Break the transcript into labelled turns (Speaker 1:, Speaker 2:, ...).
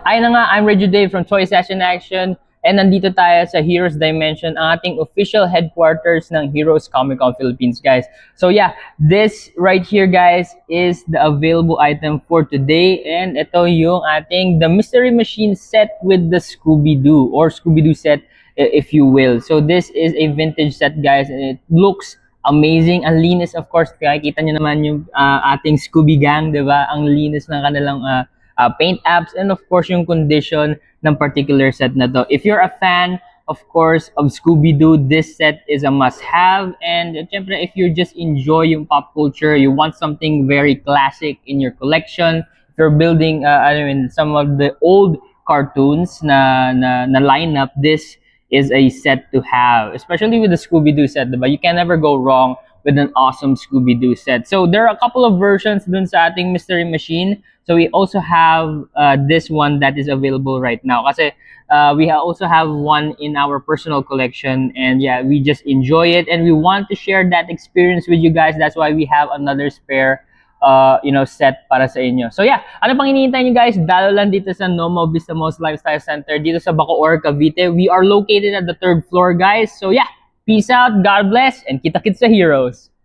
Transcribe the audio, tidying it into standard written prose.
Speaker 1: Hi na nga, I'm Reggie Dave from Toy Session Action and nandito tayo sa Heroes Dimension, ang ating official headquarters ng Heroes Comic Con Philippines, guys. So yeah, this right here, guys, is the available item for today, and ito yung ating The Mystery Machine set with the Scooby-Doo, or Scooby-Doo set if you will. So this is a vintage set, guys, and it looks amazing. Ang linis, of course. Kaya kita nyo naman yung ating Scooby Gang, di ba? Ang linis ng kanilang paint apps, and of course yung condition ng particular set na to. If you're a fan, of course, of Scooby-Doo, this set is a must-have. And syempre, if you just enjoy yung pop culture, you want something very classic in your collection, if you're building some of the old cartoons na lineup, this is a set to have, especially with the Scooby-Doo set, diba? You can never go wrong with an awesome Scooby-Doo set. So there are a couple of versions dun sa ating Mystery Machine. So we also have this one that is available right now. Kasi we also have one in our personal collection, and yeah, we just enjoy it and we want to share that experience with you guys. That's why we have another spare set para sa inyo. So yeah, ano pang hinihintay nyo, guys? Dalo lang dito sa Nomo Vista Malls Lifestyle Center dito sa Bacoor, Cavite. We are located at the 3rd floor, guys. So yeah, peace out, God bless, and kita-kits sa Heroes.